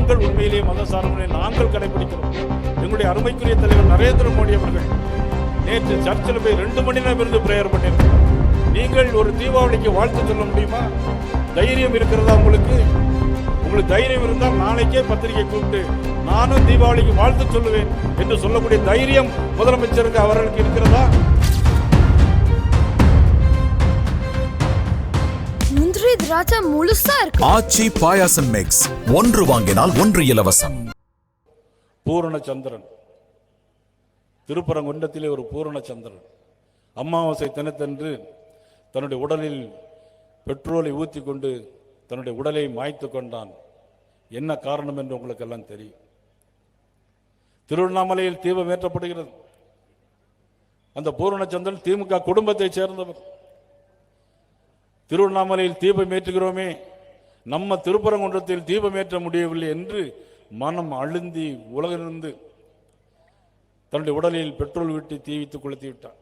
நாங்கள் உண்மையிலேயே மத சார்பினை நாங்கள் கடைபிடிக்கிறோம். எங்களுடைய அருமைக்குரிய தலைவர் நரேந்திர மோடி அவர்கள் நேற்று சர்ச்சில் போய் 2 மணி நேரம் இருந்து பிரேயர் பண்ணியிருக்கிறார். நீங்கள் ஒரு தீபாவளிக்கு வாழ்த்து சொல்ல முடியுமா? தைரியம் இருக்கிறதா உங்களுக்கு? உங்களுக்கு தைரியம் இருந்தால் நாளைக்கே பத்திரிகை கூப்பிட்டு நானும் தீபாவளிக்கு வாழ்த்து சொல்லுவேன் என்று சொல்லக்கூடிய தைரியம் முதலமைச்சருக்கு அவர்களுக்கு இருக்கிறதா? முந்திரி திராட்சை முழுசா இருக்கு. ஆச்சி பாயாசம் மிக்ஸ், 1 வாங்கினால் 1 இலவசம். பூரணச்சந்திரன், திருப்பரங்குன்றத்திலே ஒரு பூரணச்சந்திரன் அமாவாசை தினத்தன்று தன்னுடைய உடலில் பெட்ரோலை ஊற்றி கொண்டு தன்னுடைய உடலை மாய்த்து கொண்டான். என்ன காரணம் என்று உங்களுக்கு எல்லாம் தெரியும். திருவண்ணாமலையில் தீபம் ஏற்றப்படுகிறது. அந்த பூரணச்சந்திரன் திமுக குடும்பத்தை சேர்ந்தவர். திருவண்ணாமலையில் தீபம் ஏற்றுகிறோமே, நம்ம திருப்பரங்குன்றத்தில் தீபம் ஏற்ற முடியவில்லை என்று மனம் அழுந்தி உலகிலிருந்து தன்னுடைய உடலில் பெட்ரோல் விட்டு தீவித்து கொளுத்தி விட்டார்.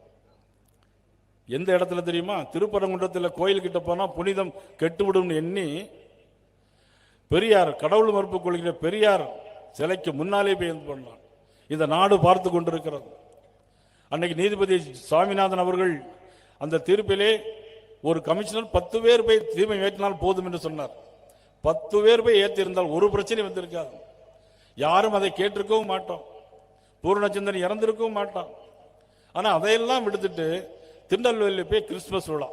எந்த இடத்துல தெரியுமா? திருப்பரங்குன்றத்தில் கோயில் கிட்ட போனா புனிதம் கெட்டுவிடும் எண்ணி பெரியார், கடவுள் மறுப்பு கொள்கிற பெரியார் சிலைக்கு முன்னாலே போய் பண்ணான். இந்த நாடு பார்த்து கொண்டிருக்கிறது. அன்னைக்கு நீதிபதி சாமிநாதன் அவர்கள் அந்த தீர்ப்பிலே ஒரு கமிஷனர் 10 பேர் போய் தீபம் ஏற்றினால் போதும் என்று சொன்னார். 10 பேர் போய் ஏற்றி இருந்தால் ஒரு பிரச்சனை வந்திருக்காது. யாரும் அதை கேட்டிருக்கவும் மாட்டோம். பூரணச்சந்திரன் இறந்திருக்கவும் மாட்டான். ஆனால் அதையெல்லாம் விடுத்துட்டு திருநெல்வேலியில் போய் கிறிஸ்துமஸ் விழா,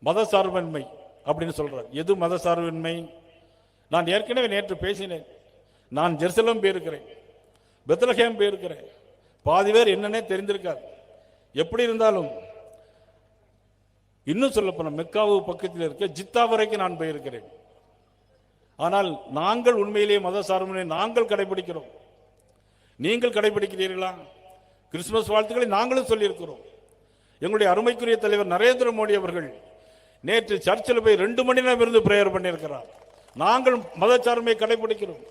மத சார்பின்மை அப்படின்னு சொல்றார். எது மத சார்பின்மை? நான் ஏற்கனவே நேற்று பேசினேன். நான் ஜெருசலம் போயிருக்கிறேன், பெத்லகேம் போயிருக்கிறேன். பாதி பேர் என்னன்னே தெரிந்திருக்காது. எப்படி இருந்தாலும் இன்னும் சொல்ல போன மெக்காவு பக்கத்தில் இருக்க ஜித்தா வரைக்கும் நான் போயிருக்கிறேன். ஆனால் நாங்கள் உண்மையிலேயே மத சார்பினை நாங்கள் கடைபிடிக்கிறோம். நீங்கள் கடைபிடிக்கிறீர்களா? கிறிஸ்துமஸ் வாழ்த்துக்களை நாங்களும் சொல்லியிருக்கிறோம். எங்களுடைய அருமைக்குரிய தலைவர் நரேந்திர மோடி அவர்கள் நேற்று சர்ச்சில் போய் 2 மணி நேரம் இருந்து பிரேயர் பண்ணியிருக்கிறார். நாங்கள் மதச்சார்பை கடைபிடிக்கிறோம்.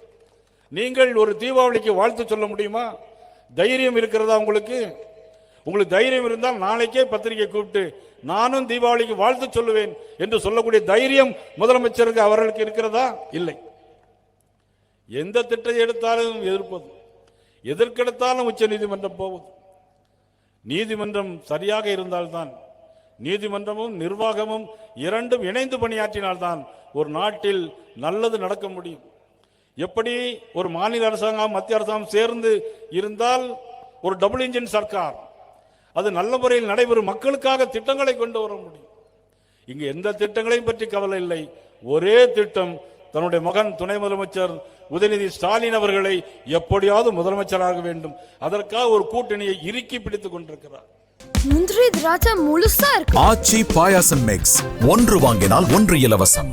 நீங்கள் ஒரு தீபாவளிக்கு வாழ்த்து சொல்ல முடியுமா? தைரியம் இருக்கிறதா உங்களுக்கு? உங்களுக்கு தைரியம் இருந்தால் நாளைக்கே பத்திரிகை கூப்பிட்டு நானும் தீபாவளிக்கு வாழ்த்து சொல்லுவேன் என்று சொல்லக்கூடிய தைரியம் முதலமைச்சருக்கு அவர்களுக்கு இருக்கிறதா? இல்லை. எந்த திட்டத்தை எடுத்தாலும் எதிர்ப்பது, எதற்கெடுத்தாலும் உச்ச நீதிமன்றம் போவது. நீதிமன்றம் சரியாக இருந்தால்தான், நீதிமன்றமும் நிர்வாகமும் இரண்டும் இணைந்து பணியாற்றினால்தான் ஒரு நாட்டில் நல்லது நடக்க முடியும். எப்படி ஒரு மாநில அரசாங்கம் மத்திய அரசாங்கம் சேர்ந்து இருந்தால் ஒரு டபுள் இன்ஜின் சர்க்கார், அது நல்ல முறையில் நடைபெறும், மக்களுக்காக திட்டங்களை கொண்டு வர முடியும். இங்கு எந்த திட்டங்களையும் பற்றி கவலை இல்லை. ஒரே திட்டம், தன்னுடைய மகன் துணை முதலமைச்சர் உதயநிதி ஸ்டாலின் அவர்களை எப்படியாவது முதலமைச்சராக வேண்டும். அதற்காக ஒரு கூட்டணியை இறுக்கி பிடித்துக் கொண்டிருக்கிறார். முந்திரி திராட்சை முழுசா இருக்கு. ஆச்சி பாயாசம் மிக்ஸ், 1 வாங்கினால் 1 இலவசம்.